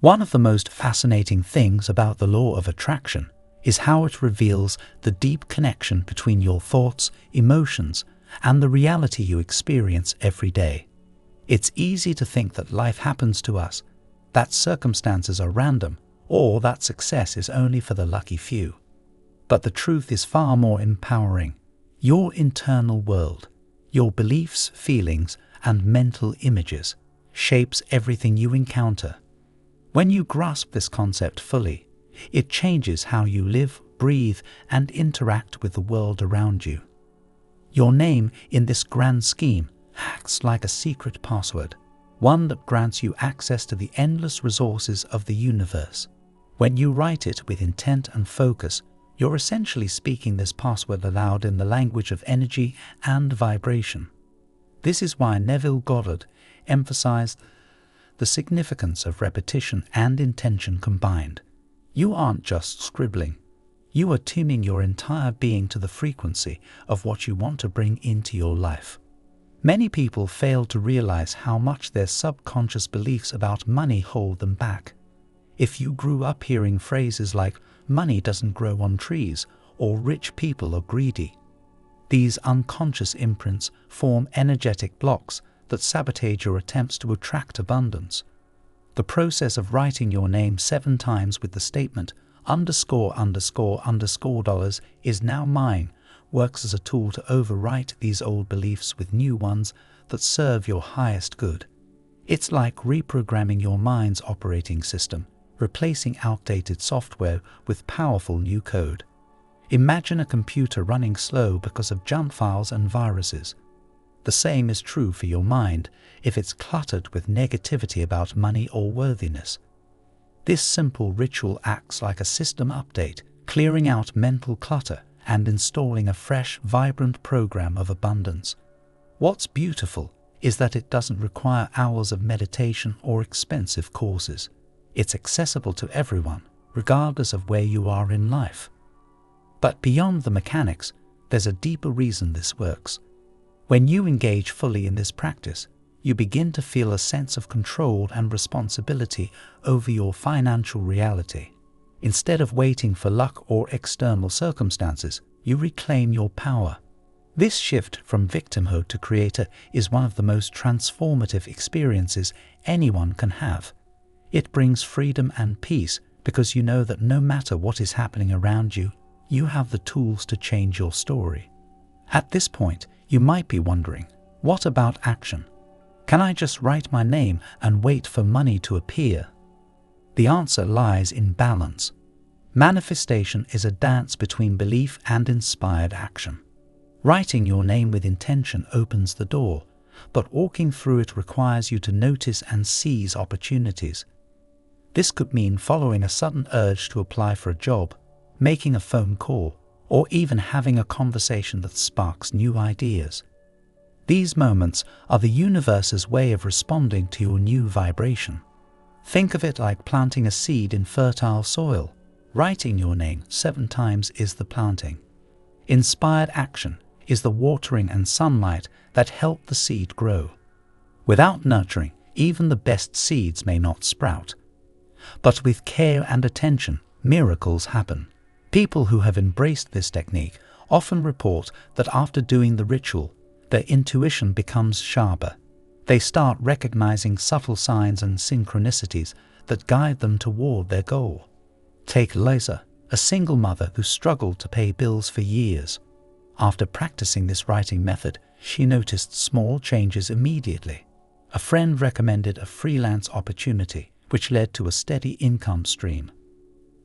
One of the most fascinating things about the law of attraction is how it reveals the deep connection between your thoughts, emotions, and the reality you experience every day. It's easy to think that life happens to us, that circumstances are random, or that success is only for the lucky few. But the truth is far more empowering. Your internal world, your beliefs, feelings, and mental images shapes everything you encounter. When you grasp this concept fully, it changes how you live, breathe, and interact with the world around you. Your name in this grand scheme acts like a secret password, one that grants you access to the endless resources of the universe. When you write it with intent and focus, you're essentially speaking this password aloud in the language of energy and vibration. This is why Neville Goddard emphasized the significance of repetition and intention combined. You aren't just scribbling. You are tuning your entire being to the frequency of what you want to bring into your life. Many people fail to realize how much their subconscious beliefs about money hold them back. If you grew up hearing phrases like, "money doesn't grow on trees," or "rich people are greedy," these unconscious imprints form energetic blocks that sabotage your attempts to attract abundance. The process of writing your name 7 times with the statement $__$_ is now mine works as a tool to overwrite these old beliefs with new ones that serve your highest good. It's like reprogramming your mind's operating system, replacing outdated software with powerful new code. Imagine a computer running slow because of junk files and viruses. The same is true for your mind if it's cluttered with negativity about money or worthiness. This simple ritual acts like a system update, clearing out mental clutter and installing a fresh, vibrant program of abundance. What's beautiful is that it doesn't require hours of meditation or expensive courses. It's accessible to everyone, regardless of where you are in life. But beyond the mechanics, there's a deeper reason this works. When you engage fully in this practice, you begin to feel a sense of control and responsibility over your financial reality. Instead of waiting for luck or external circumstances, you reclaim your power. This shift from victimhood to creator is one of the most transformative experiences anyone can have. It brings freedom and peace because you know that no matter what is happening around you, you have the tools to change your story. At this point, you might be wondering, what about action? Can I just write my name and wait for money to appear? The answer lies in balance. Manifestation is a dance between belief and inspired action. Writing your name with intention opens the door, but walking through it requires you to notice and seize opportunities. This could mean following a sudden urge to apply for a job, making a phone call, or even having a conversation that sparks new ideas. These moments are the universe's way of responding to your new vibration. Think of it like planting a seed in fertile soil. Writing your name 7 times is the planting. Inspired action is the watering and sunlight that help the seed grow. Without nurturing, even the best seeds may not sprout. But with care and attention, miracles happen. People who have embraced this technique often report that after doing the ritual, their intuition becomes sharper. They start recognizing subtle signs and synchronicities that guide them toward their goal. Take Lisa, a single mother who struggled to pay bills for years. After practicing this writing method, she noticed small changes immediately. A friend recommended a freelance opportunity, which led to a steady income stream.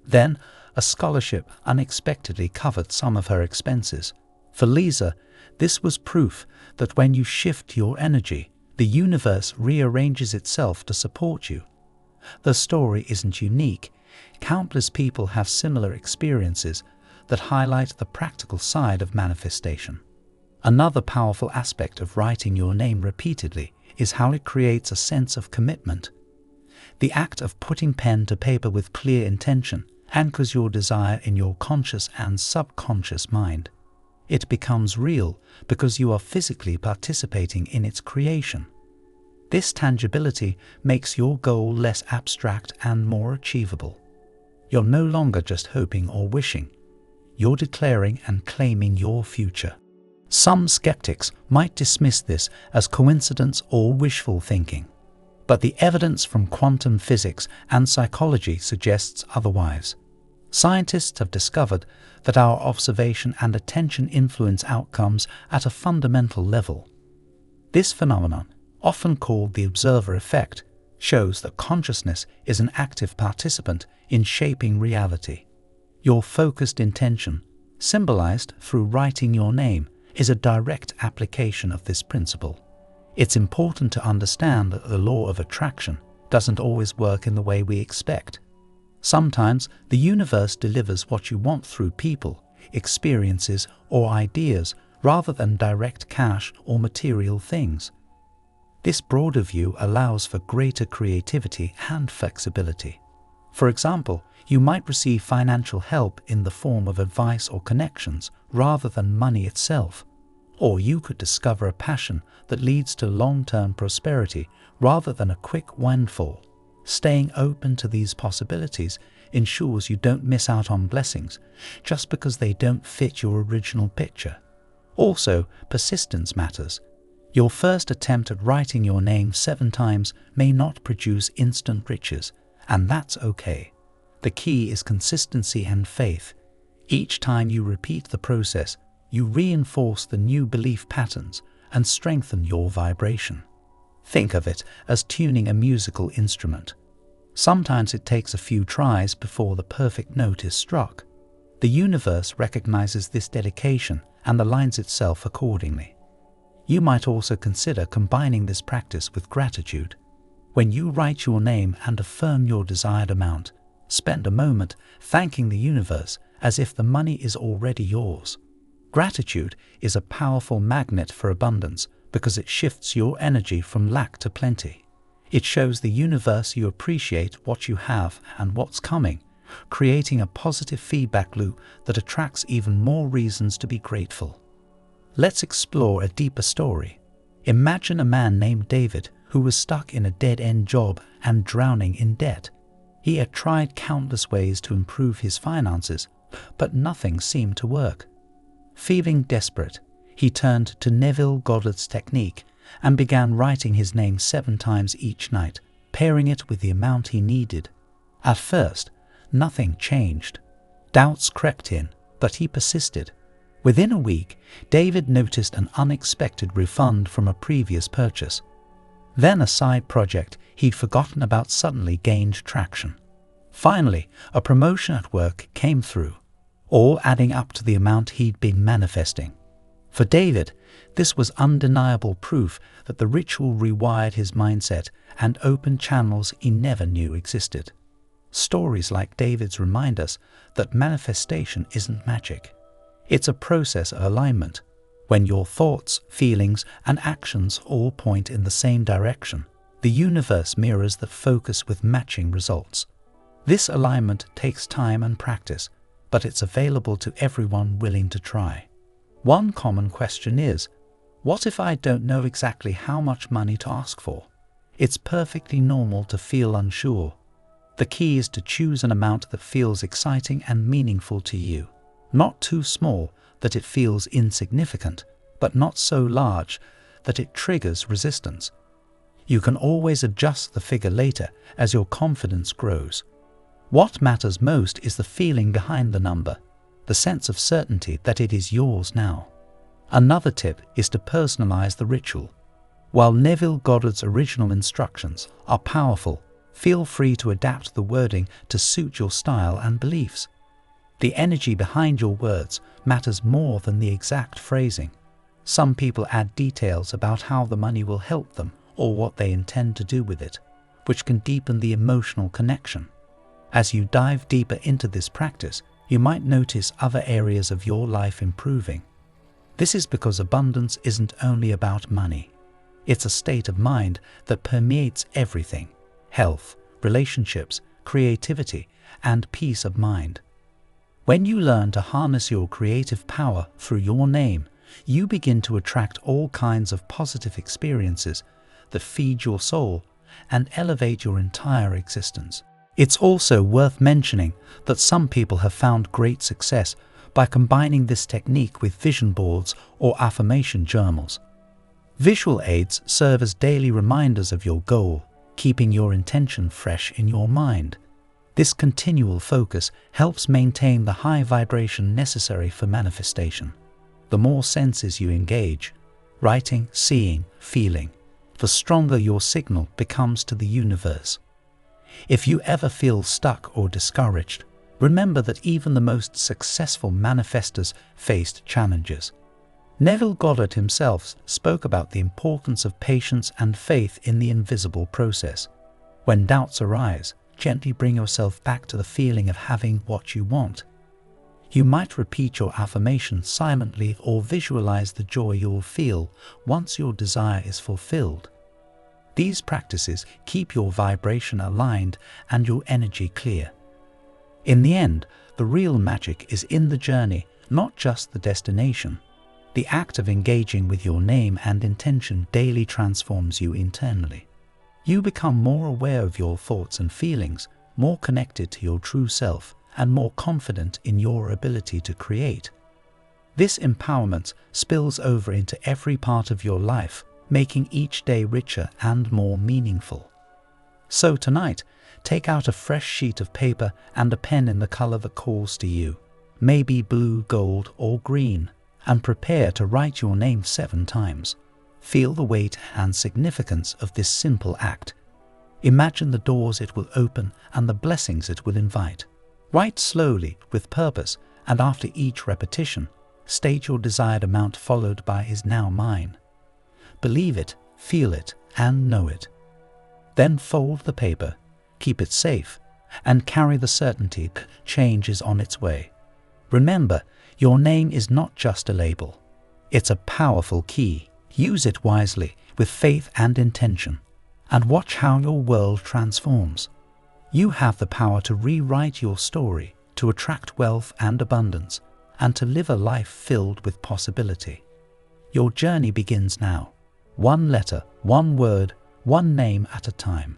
Then, a scholarship unexpectedly covered some of her expenses. For Lisa, this was proof that when you shift your energy, the universe rearranges itself to support you. The story isn't unique. Countless people have similar experiences that highlight the practical side of manifestation. Another powerful aspect of writing your name repeatedly is how it creates a sense of commitment. The act of putting pen to paper with clear intention anchors your desire in your conscious and subconscious mind. It becomes real because you are physically participating in its creation. This tangibility makes your goal less abstract and more achievable. You're no longer just hoping or wishing. You're declaring and claiming your future. Some skeptics might dismiss this as coincidence or wishful thinking, but the evidence from quantum physics and psychology suggests otherwise. Scientists have discovered that our observation and attention influence outcomes at a fundamental level. This phenomenon, often called the observer effect, shows that consciousness is an active participant in shaping reality. Your focused intention, symbolized through writing your name, is a direct application of this principle. It's important to understand that the law of attraction doesn't always work in the way we expect. Sometimes the universe delivers what you want through people, experiences, or ideas rather than direct cash or material things. This broader view allows for greater creativity and flexibility. For example, you might receive financial help in the form of advice or connections rather than money itself. Or you could discover a passion that leads to long-term prosperity rather than a quick windfall. Staying open to these possibilities ensures you don't miss out on blessings just because they don't fit your original picture. Also, persistence matters. Your first attempt at writing your name 7 times may not produce instant riches, and that's okay. The key is consistency and faith. Each time you repeat the process, you reinforce the new belief patterns and strengthen your vibration. Think of it as tuning a musical instrument. Sometimes it takes a few tries before the perfect note is struck. The universe recognizes this dedication and aligns itself accordingly. You might also consider combining this practice with gratitude. When you write your name and affirm your desired amount, spend a moment thanking the universe as if the money is already yours. Gratitude is a powerful magnet for abundance because it shifts your energy from lack to plenty. It shows the universe you appreciate what you have and what's coming, creating a positive feedback loop that attracts even more reasons to be grateful. Let's explore a deeper story. Imagine a man named David who was stuck in a dead-end job and drowning in debt. He had tried countless ways to improve his finances, but nothing seemed to work. Feeling desperate, he turned to Neville Goddard's technique and began writing his name 7 times each night, pairing it with the amount he needed. At first, nothing changed. Doubts crept in, but he persisted. Within a week, David noticed an unexpected refund from a previous purchase. Then a side project he'd forgotten about suddenly gained traction. Finally, a promotion at work came through, all adding up to the amount he'd been manifesting. For David, this was undeniable proof that the ritual rewired his mindset and opened channels he never knew existed. Stories like David's remind us that manifestation isn't magic. It's a process of alignment. When your thoughts, feelings, and actions all point in the same direction, the universe mirrors the focus with matching results. This alignment takes time and practice, but it's available to everyone willing to try. One common question is, what if I don't know exactly how much money to ask for? It's perfectly normal to feel unsure. The key is to choose an amount that feels exciting and meaningful to you. Not too small that it feels insignificant, but not so large that it triggers resistance. You can always adjust the figure later as your confidence grows. What matters most is the feeling behind the number, the sense of certainty that it is yours now. Another tip is to personalize the ritual. While Neville Goddard's original instructions are powerful, feel free to adapt the wording to suit your style and beliefs. The energy behind your words matters more than the exact phrasing. Some people add details about how the money will help them or what they intend to do with it, which can deepen the emotional connection. As you dive deeper into this practice, you might notice other areas of your life improving. This is because abundance isn't only about money. It's a state of mind that permeates everything: health, relationships, creativity, and peace of mind. When you learn to harness your creative power through your name, you begin to attract all kinds of positive experiences that feed your soul and elevate your entire existence. It's also worth mentioning that some people have found great success by combining this technique with vision boards or affirmation journals. Visual aids serve as daily reminders of your goal, keeping your intention fresh in your mind. This continual focus helps maintain the high vibration necessary for manifestation. The more senses you engage, writing, seeing, feeling, the stronger your signal becomes to the universe. If you ever feel stuck or discouraged, remember that even the most successful manifestors faced challenges. Neville Goddard himself spoke about the importance of patience and faith in the invisible process. When doubts arise, gently bring yourself back to the feeling of having what you want. You might repeat your affirmation silently or visualize the joy you'll feel once your desire is fulfilled. These practices keep your vibration aligned and your energy clear. In the end, the real magic is in the journey, not just the destination. The act of engaging with your name and intention daily transforms you internally. You become more aware of your thoughts and feelings, more connected to your true self, and more confident in your ability to create. This empowerment spills over into every part of your life, making each day richer and more meaningful. So tonight, take out a fresh sheet of paper and a pen in the color that calls to you, maybe blue, gold, or green, and prepare to write your name 7 times. Feel the weight and significance of this simple act. Imagine the doors it will open and the blessings it will invite. Write slowly, with purpose, and after each repetition, state your desired amount followed by "is now mine." Believe it, feel it, and know it. Then fold the paper, keep it safe, and carry the certainty that change is on its way. Remember, your name is not just a label. It's a powerful key. Use it wisely, with faith and intention, and watch how your world transforms. You have the power to rewrite your story, to attract wealth and abundance, and to live a life filled with possibility. Your journey begins now. One letter, one word, one name at a time.